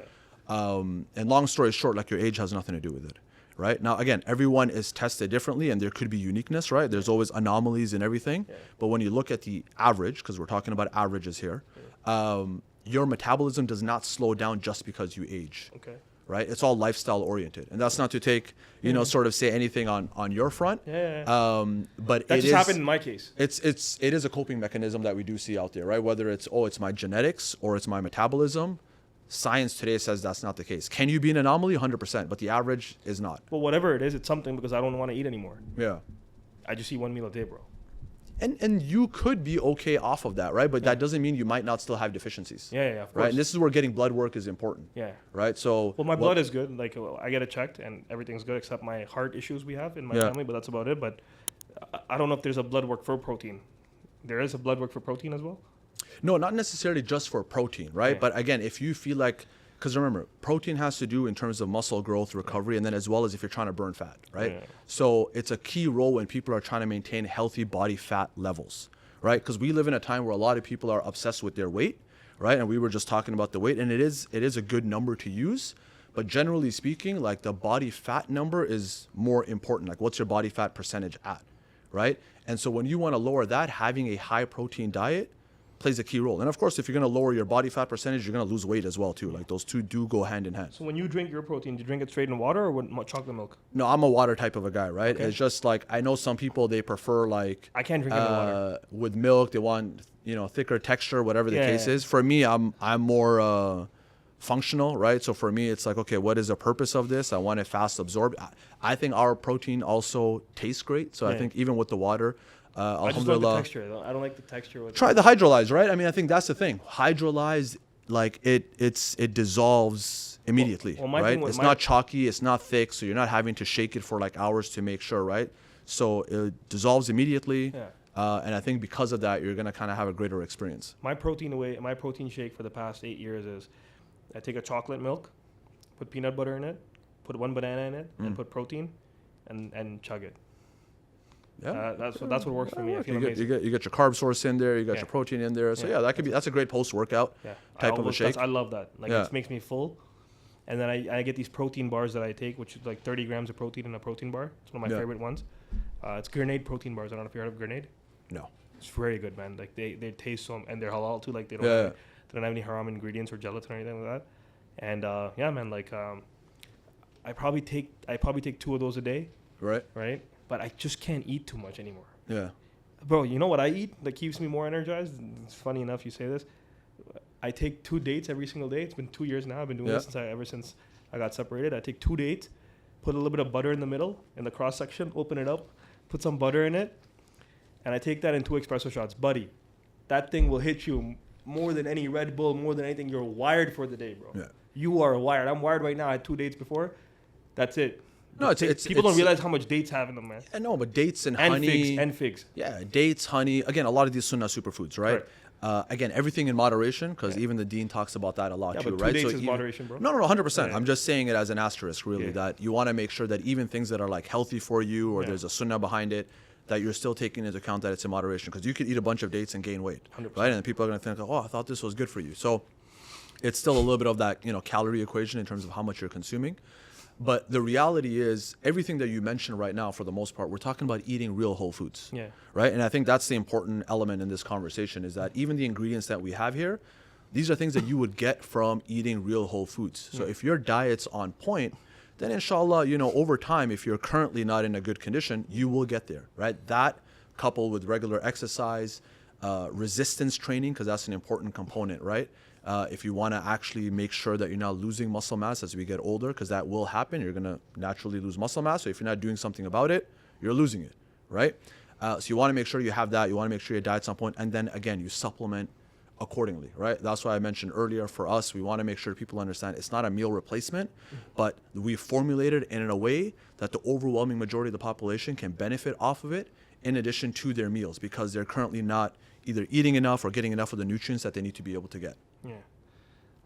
And long story short, like your age has nothing to do with it, right? Now, again, everyone is tested differently and there could be uniqueness, right? There's always anomalies in everything. Yeah. But when you look at the average, because we're talking about averages here, your metabolism does not slow down just because you age. Okay. Right? It's all lifestyle oriented. And that's not to take, sort of say anything on your front. Yeah. But that just happened in my case. It is a coping mechanism that we do see out there, right? Whether it's my genetics or it's my metabolism. Science today says that's not the case. Can you be an anomaly? 100%, but the average is not. Well, whatever it is, it's something because I don't want to eat anymore. Yeah. I just eat 1 meal a day, bro. And you could be okay off of that, right? But that doesn't mean you might not still have deficiencies. Yeah, of course. Right? And this is where getting blood work is important. Yeah. Right? So my blood is good. Like I get it checked and everything's good except my heart issues we have in my family, but that's about it. But I don't know if there's a blood work for protein. There is a blood work for protein as well? No, not necessarily just for protein, right? But again, if you feel like, because remember, protein has to do in terms of muscle growth, recovery, and then as well as if you're trying to burn fat, right? Yeah. So it's a key role when people are trying to maintain healthy body fat levels, right? Because we live in a time where a lot of people are obsessed with their weight, right? And we were just talking about the weight, and it is a good number to use. But generally speaking, like the body fat number is more important. Like what's your body fat percentage at, right? And so when you want to lower that, having a high protein diet plays a key role. And of course, if you're going to lower your body fat percentage, you're going to lose weight as well too. Like those two do go hand in hand. So when you drink your protein, do you drink it straight in water or with chocolate milk? No, I'm a water type of a guy, right? Okay. It's just like, I know some people, they prefer like... I can't drink it in water. With milk, they want, thicker texture, whatever the case is. For me, I'm more functional, right? So for me, it's like, okay, what is the purpose of this? I want it fast absorbed. I think our protein also tastes great. So I think even with the water... I just love the texture though. I don't like the texture. Try the hydrolyzed, right? I mean, I think that's the thing. Hydrolyzed, like it dissolves immediately, right? It's not chalky, it's not thick, so you're not having to shake it for like hours to make sure, right? So it dissolves immediately, and I think because of that, you're gonna kind of have a greater experience. My protein shake for the past 8 years is, I take a chocolate milk, put peanut butter in it, put 1 banana in it, and put protein, and chug it. Yeah, that's what works for me. I feel amazing. You get your carb source in there, you got your protein in there. So that's a great post-workout type of a shake. I love that. Like it makes me full. And then I get these protein bars that I take, which is like 30 grams of protein in a protein bar. It's one of my favorite ones. It's Grenade protein bars. I don't know if you heard of Grenade. No. It's very good, man. Like they taste so, and they're halal too. Like they don't have any haram ingredients or gelatin or anything like that. And man, like I probably take 2 of those a day. Right. Right. But I just can't eat too much anymore. Yeah. Bro, you know what I eat that keeps me more energized? It's funny enough you say this. I take 2 dates every single day. It's been 2 years now. I've been doing this ever since I got separated. I take 2 dates, put a little bit of butter in the middle, in the cross section, open it up, put some butter in it, and I take that in 2 espresso shots. Buddy, that thing will hit you more than any Red Bull, more than anything. You're wired for the day, bro. Yeah. You are wired. I'm wired right now. I had 2 dates before. That's it. No, people don't realize how much dates have in them, man. I know, but dates and honey and figs. Yeah, dates, honey. Again, a lot of these sunnah superfoods, right? Again, everything in moderation, because even the Deen talks about that a lot too, but right? 2 dates is moderation, bro. No, 100%. Yeah. I'm just saying it as an asterisk, really, that you want to make sure that even things that are like healthy for you, or there's a sunnah behind it, that you're still taking into account that it's in moderation, because you could eat a bunch of dates and gain weight, 100%. Right? And people are going to think, oh, I thought this was good for you. So it's still a little bit of that, calorie equation in terms of how much you're consuming. But the reality is, everything that you mentioned right now, for the most part, we're talking about eating real whole foods, right? And I think that's the important element in this conversation, is that even the ingredients that we have here, these are things that you would get from eating real whole foods. So if your diet's on point, then inshallah, over time, if you're currently not in a good condition, you will get there, right? That coupled with regular exercise, resistance training, because that's an important component, right? If you want to actually make sure that you're not losing muscle mass as we get older, because that will happen, you're going to naturally lose muscle mass. So if you're not doing something about it, you're losing it, right? So you want to make sure you have that. You want to make sure your diet's on point. And then again, you supplement accordingly, right? That's why I mentioned earlier, for us, we want to make sure people understand it's not a meal replacement, but we formulate it in a way that the overwhelming majority of the population can benefit off of it in addition to their meals, because they're currently not either eating enough or getting enough of the nutrients that they need to be able to get. Yeah.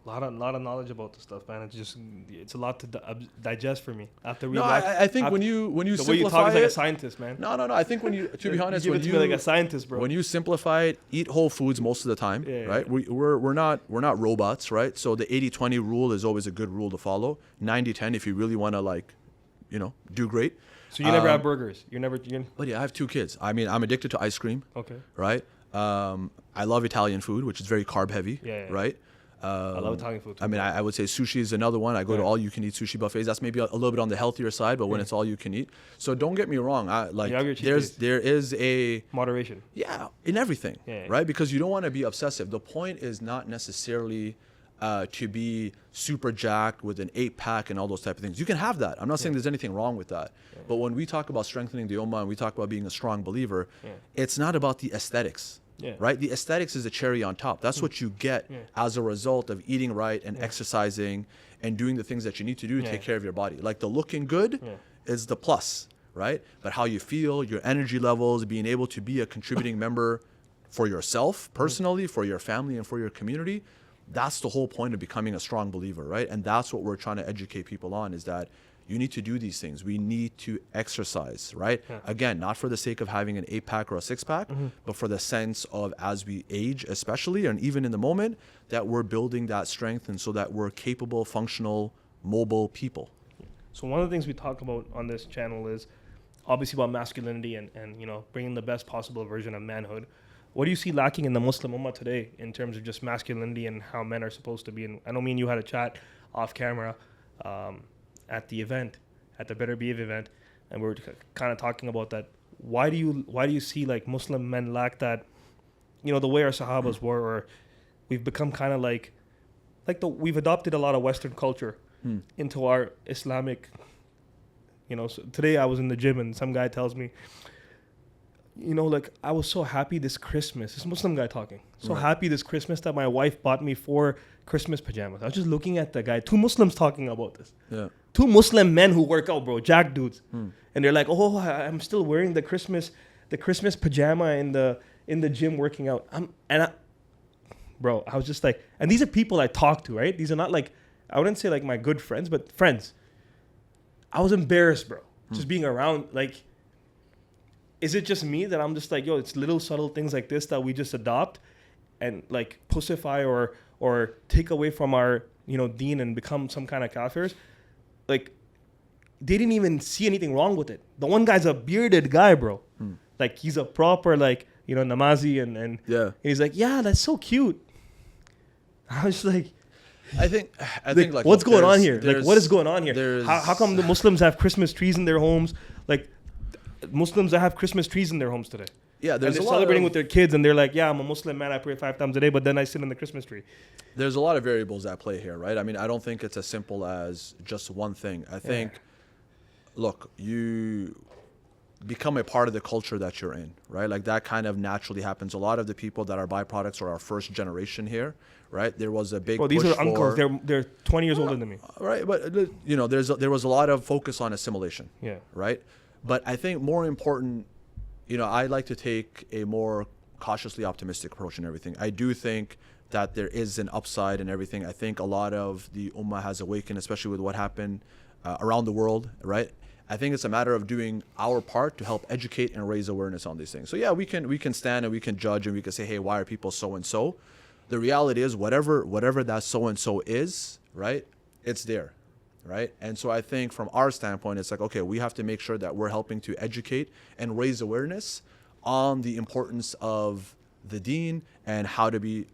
A lot of knowledge about this stuff, man. It's a lot to digest for me. After we I think when you the simplify way you talk is like a it, scientist, man. no. I think when you, to be honest, you when give it to me like a scientist, bro. when you simplify it, eat whole foods most of the time, right? We're not robots, right? So the 80-20 rule is always a good rule to follow. 90-10 if you really want to do great. So you never have burgers. But yeah, I have 2 kids. I mean, I'm addicted to ice cream. Okay. Right. I love Italian food, which is very carb heavy. Yeah. Right. I love Italian food too. I mean, I would say sushi is another one. I go to all you can eat sushi buffets. That's maybe a little bit on the healthier side, but when it's all you can eat. So don't get me wrong. There is a moderation. Yeah, in everything. Yeah. Right. Because you don't want to be obsessive. The point is not necessarily to be super jacked with an 8-pack and all those type of things. You can have that. I'm not saying there's anything wrong with that. Yeah. But when we talk about strengthening the Ummah and we talk about being a strong believer, it's not about the aesthetics. Yeah. Right? The aesthetics is a cherry on top. That's what you get as a result of eating right and exercising and doing the things that you need to do to take care of your body. Like the looking good is the plus, right? But how you feel, your energy levels, being able to be a contributing member for yourself personally, for your family, and for your community, that's the whole point of becoming a strong believer, right? And that's what we're trying to educate people on, is that you need to do these things. We need to exercise, right? Yeah. Again, not for the sake of having an 8-pack or a 6-pack, but for the sense of, as we age especially, and even in the moment, that we're building that strength, and so that we're capable, functional, mobile people. So one of the things we talk about on this channel is obviously about masculinity and bringing the best possible version of manhood. What do you see lacking in the Muslim Ummah today in terms of just masculinity and how men are supposed to be? And I know me and you had a chat off camera at the event, at the Better Behave event, and we were kind of talking about that. Why do you see like Muslim men lack that, the way our Sahabas were, or we've become kind of like we've adopted a lot of Western culture into our Islamic. So today I was in the gym and some guy tells me, I was so happy this Christmas. This Muslim guy talking. So happy this Christmas that my wife bought me 4 Christmas pajamas. I was just looking at the guy. 2 Muslims talking about this. Yeah. 2 Muslim men who work out, bro. Jack dudes. And they're like, oh, I'm still wearing the Christmas pajama in the gym working out. I was just like, and these are people I talk to, right? These are not like, I wouldn't say like my good friends, but friends. I was embarrassed, bro. Just being around, like, is it just me that I'm just like, it's little subtle things like this that we just adopt and like pussify or take away from our, deen and become some kind of kafirs? Like, they didn't even see anything wrong with it. The one guy's a bearded guy, bro. Like, he's a proper, like, namazi and he's like, yeah, that's so cute. I was like, I think like what's going on here? Like, what is going on here? How come the Muslims have Christmas trees in their homes? Like, Muslims that have Christmas trees in their homes today. Yeah, they're celebrating with their kids, and they're like, "Yeah, I'm a Muslim man. I pray 5 times a day, but then I sit in the Christmas tree." There's a lot of variables at play here, right? I mean, I don't think it's as simple as just one thing. I think, look, you become a part of the culture that you're in, right? Like that kind of naturally happens. A lot of the people that are byproducts are our first generation here, right? There was a big. Well, these are uncles. They're 20 years older than me, right? But there was a lot of focus on assimilation, right? But I think more important, I like to take a more cautiously optimistic approach in everything. I do think that there is an upside in everything. I think a lot of the Ummah has awakened, especially with what happened around the world, right? I think it's a matter of doing our part to help educate and raise awareness on these things. So yeah, we can stand and we can judge and we can say, hey, why are people so and so? The reality is whatever that so and so is, right? It's there. Right. And so I think from our standpoint, it's like, OK, we have to make sure that we're helping to educate and raise awareness on the importance of the deen and how to be,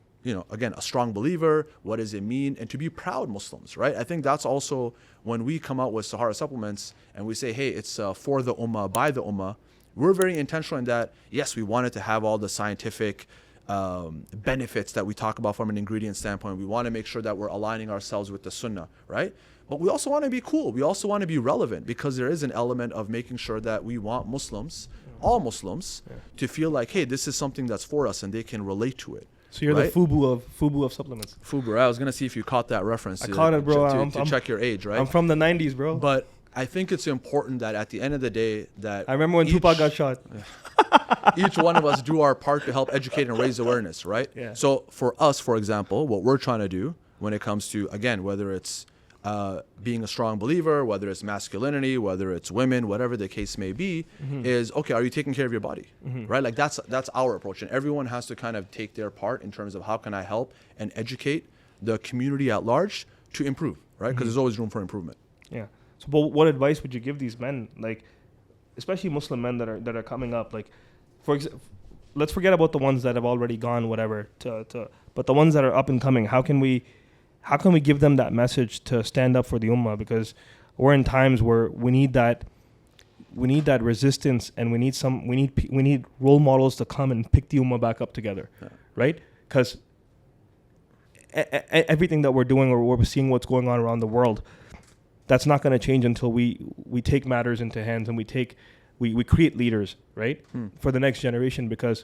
again, a strong believer. What does it mean? And to be proud Muslims. Right. I think that's also when we come out with Sahara Supplements and we say, hey, it's for the Ummah, by the Ummah. We're very intentional in that. Yes, we wanted to have all the scientific benefits that we talk about from an ingredient standpoint. We want to make sure that we're aligning ourselves with the sunnah, right? But we also want to be cool. We also want to be relevant, because there is an element of making sure that we want Muslims, all Muslims, to feel like, hey, this is something that's for us and they can relate to it. So you're right? the FUBU of supplements. FUBU. I was gonna see if you caught that reference. I caught it, bro. To check your age, right? I'm from the 90s, bro. But I think it's important that at the end of the day, that I remember when Tupac got shot. each one of us do our part to help educate and raise awareness, right? Yeah. So for us, for example, what we're trying to do when it comes to, again, whether it's being a strong believer, whether it's masculinity, whether it's women, whatever the case may be, is, okay, are you taking care of your body, right? Like that's our approach. And everyone has to kind of take their part in terms of how can I help and educate the community at large to improve, right? Because there's always room for improvement. Yeah. So, but what advice would you give these men, like, especially Muslim men that are coming up? Like, for example, let's forget about the ones that have already gone, whatever. But the ones that are up and coming, how can we give them that message to stand up for the ummah? Because we're in times where we need that resistance, and we need role models to come and pick the ummah back up together, right? Because everything that we're doing, or we're seeing what's going on around the world, that's not going to change until we take matters into hands and we create leaders, right, for the next generation. Because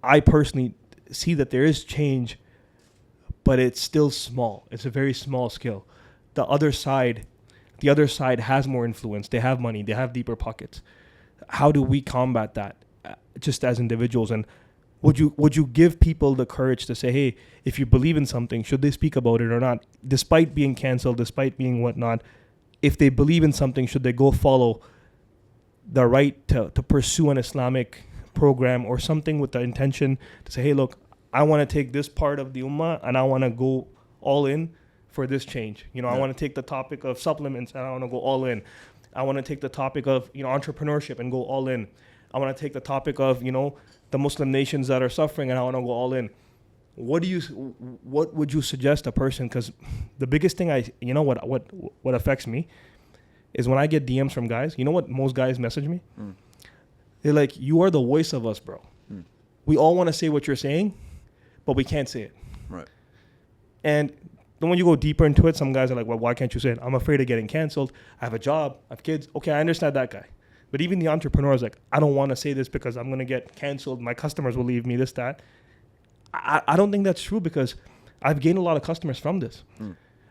I personally see that there is change, but it's still small. It's a very small scale. The other side has more influence. They have money. They have deeper pockets. How do we combat that just as individuals? And would you give people the courage to say, hey, if you believe in something, should they speak about it or not? Despite being canceled, despite being whatnot, if they believe in something, should they go follow the right to pursue an Islamic program or something with the intention to say, hey, look, I want to take this part of the ummah and I want to go all in for this change. I want to take the topic of supplements and I want to go all in. I want to take the topic of, entrepreneurship and go all in. I want to take the topic of, the Muslim nations that are suffering and I want to go all in. What would you suggest a person? Because the biggest thing what affects me is when I get DMs from guys. You know what most guys message me? They're like, you are the voice of us, bro. We all want to say what you're saying, but we can't say it. Right. And then when you go deeper into it, some guys are like, well, why can't you say it? I'm afraid of getting canceled. I have a job. I have kids. Okay, I understand that guy. But even the entrepreneur is like, I don't want to say this because I'm going to get canceled. My customers will leave me, this, that. I don't think that's true, because I've gained a lot of customers from this.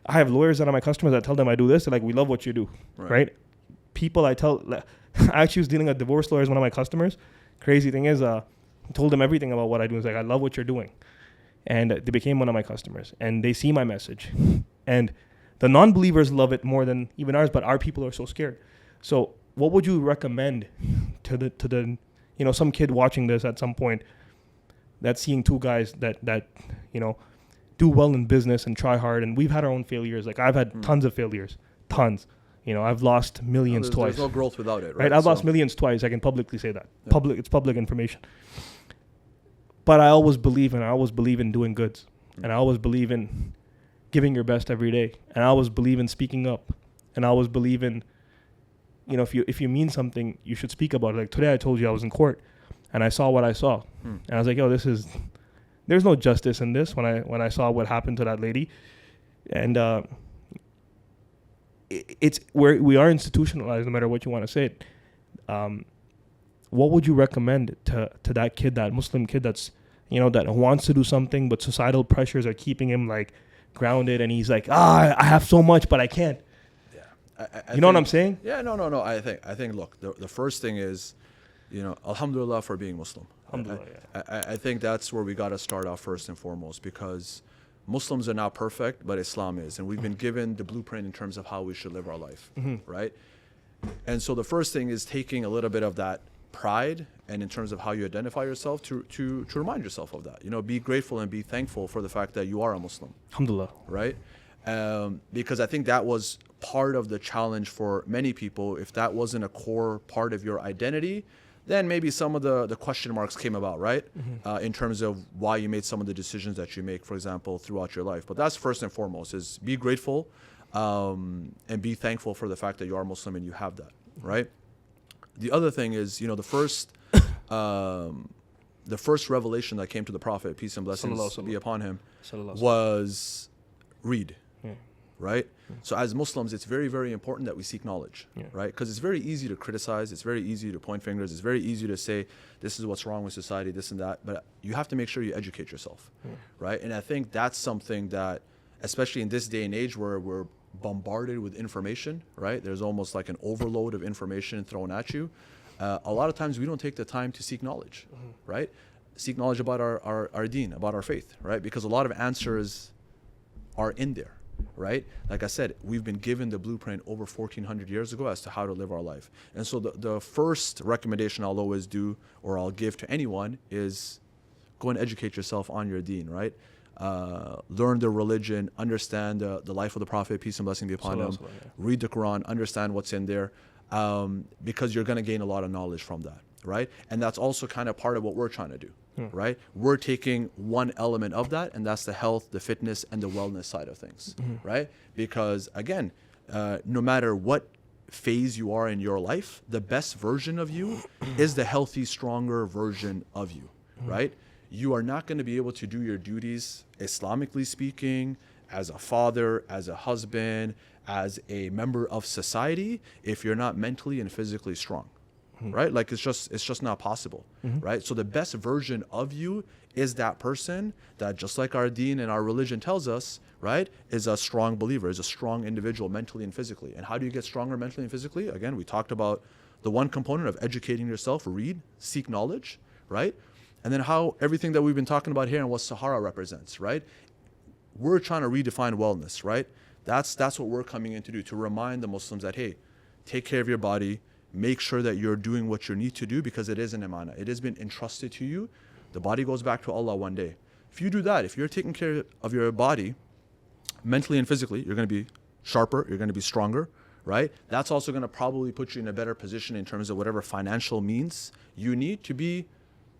I have lawyers that are my customers that tell them I do this. They're like, we love what you do, right? People I actually was dealing with divorce lawyers, one of my customers. Crazy thing is, I told them everything about what I do. It's like, I love what you're doing. And they became one of my customers. And they see my message. And the non-believers love it more than even ours, but our people are so scared. So what would you recommend to the some kid watching this at some point that's seeing two guys that do well in business and try hard? And we've had our own failures. Like, I've had tons of failures, tons. I've lost millions twice. There's no growth without it, right? I've lost millions twice. I can publicly say that. It's public information. But I always believe in doing goods. And I always believe in giving your best every day. And I always believe in speaking up. And I always believe in, if you mean something, you should speak about it. Like today I told you I was in court and I saw what I saw. And I was like, yo, there's no justice in this when I saw what happened to that lady. And it's where we are institutionalized, no matter what you want to say it. What would you recommend to that kid, that Muslim kid that's, that wants to do something, but societal pressures are keeping him like grounded, and he's like, I have so much, but I can't. I you know what I'm saying? Yeah, no. I think, look, the first thing is, alhamdulillah for being Muslim. Alhamdulillah, I think that's where we got to start off first and foremost, because Muslims are not perfect, but Islam is. And we've been given the blueprint in terms of how we should live our life, right? And so the first thing is taking a little bit of that pride, and in terms of how you identify yourself, to remind yourself of that. Be grateful and be thankful for the fact that you are a Muslim. Alhamdulillah. Right? Because I think that was part of the challenge for many people. If that wasn't a core part of your identity, then maybe some of the question marks came about, right? In terms of why you made some of the decisions that you make, for example, throughout your life. But that's first and foremost, is be grateful and be thankful for the fact that you are Muslim and you have that, right? The other thing is, the first the first revelation that came to the Prophet, peace and blessings be upon him, was read. Yeah. Right? So as Muslims, it's very, very important that we seek knowledge, Yeah. right? Because it's very easy to criticize. It's very easy to point fingers. It's very easy to say, this is what's wrong with society, this and that. But you have to make sure you educate yourself, right? And I think that's something that, especially in this day and age where we're bombarded with information, right? There's almost like an overload of information thrown at you. A lot of times we don't take the time to seek knowledge, right? Seek knowledge about our deen, about our faith, right? Because a lot of answers are in there. Right? Like I said, we've been given the blueprint over 1400 years ago as to how to live our life. And so the first recommendation I'll always do, or I'll give to anyone, is go and educate yourself on your deen, right? Learn the religion, understand the life of the Prophet, peace and blessing be upon him. Read the Quran, understand what's in there, because you're going to gain a lot of knowledge from that, right? And that's also kind of part of what we're trying to do. Right? We're taking one element of that, and that's the health, the fitness, and the wellness side of things, right? Because again, no matter what phase you are in your life, the best version of you is the healthy, stronger version of you, right? You are not going to be able to do your duties, Islamically speaking, as a father, as a husband, as a member of society, if you're not mentally and physically strong. Right? Like it's just not possible. Right? So the best version of you is that person that, just like our deen and our religion tells us, right, is a strong believer, is a strong individual mentally and physically. And how do you get stronger mentally and physically? Again, we talked about the one component of educating yourself, read, seek knowledge, right? And then how everything that we've been talking about here and what Sahara represents, right? We're trying to redefine wellness, right? That's what we're coming in to do, to remind the Muslims that, hey, take care of your body. Make sure that you're doing what you need to do, because it is an amana. It has been entrusted to you. The body goes back to Allah one day. If you do that, if you're taking care of your body mentally and physically, you're going to be sharper, you're going to be stronger, right? That's also going to probably put you in a better position in terms of whatever financial means you need to be,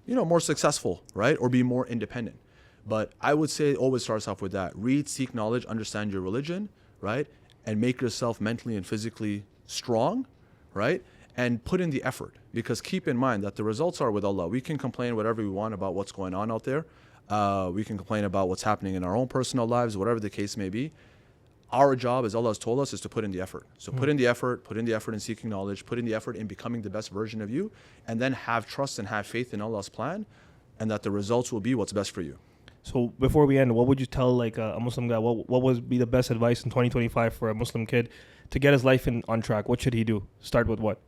more successful, right? Or be more independent. But I would say it always starts off with that. Read, seek knowledge, understand your religion, right? And make yourself mentally and physically strong, right? And put in the effort, because keep in mind that the results are with Allah. We can complain whatever we want about what's going on out there. We can complain about what's happening in our own personal lives, whatever the case may be. Our job, as Allah has told us, is to put in the effort. So put in the effort in seeking knowledge, put in the effort in becoming the best version of you, and then have trust and have faith in Allah's plan, and that the results will be what's best for you. So before we end, what would you tell like a Muslim guy? What would be the best advice in 2025 for a Muslim kid to get his life on track? What should he do? Start with what?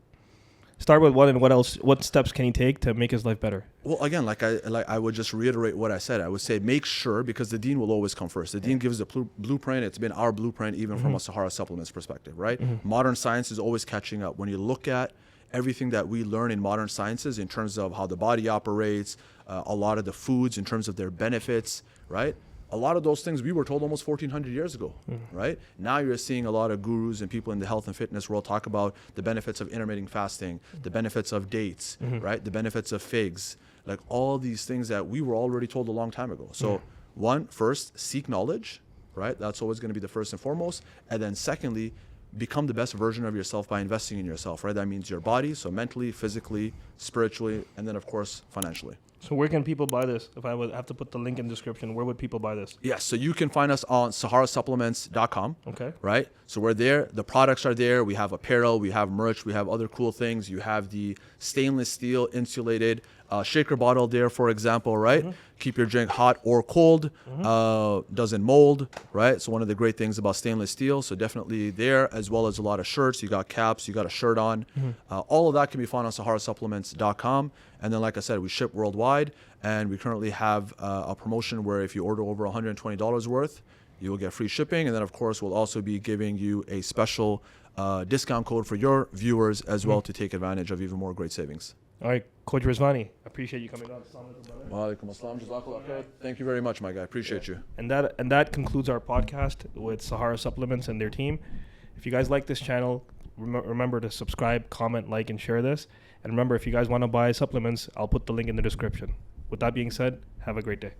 And what else? What steps can he take to make his life better? Well, again, I would just reiterate what I said. I would say make sure, because the deen will always come first. The deen gives the blueprint. It's been our blueprint even from a Sahara Supplements perspective, right? Modern science is always catching up. When you look at everything that we learn in modern sciences in terms of how the body operates, a lot of the foods in terms of their benefits, right? A lot of those things we were told almost 1400 years ago, right? Now you're seeing a lot of gurus and people in the health and fitness world talk about the benefits of intermittent fasting, the benefits of dates, right? The benefits of figs, like all these things that we were already told a long time ago. So first, seek knowledge, right? That's always going to be the first and foremost. And then secondly, become the best version of yourself by investing in yourself, right? That means your body, so mentally, physically, spiritually, and then of course, financially. So where can people buy this? If I would have to put the link in the description, where would people buy this? Yes, so you can find us on saharasupplements.com. Okay. Right? So we're there. The products are there. We have apparel. We have merch. We have other cool things. You have the stainless steel insulated shaker bottle there, for example, right? Keep your drink hot or cold. Doesn't mold, right? So one of the great things about stainless steel. So definitely there, as well as a lot of shirts. You got caps. You got a shirt on. All of that can be found on saharasupplements.com. And then, like I said, we ship worldwide, and we currently have a promotion where if you order over $120 worth, you will get free shipping. And then, of course, we'll also be giving you a special discount code for your viewers as well to take advantage of even more great savings. All right, Coach Rizwani, appreciate you coming on. Wa alaikum assalam, jazakallah khair. Thank you very much, my guy. Appreciate you. And that concludes our podcast with Sahara Supplements and their team. If you guys like this channel, remember to subscribe, comment, like, and share this. And remember, if you guys want to buy supplements, I'll put the link in the description. With that being said, have a great day.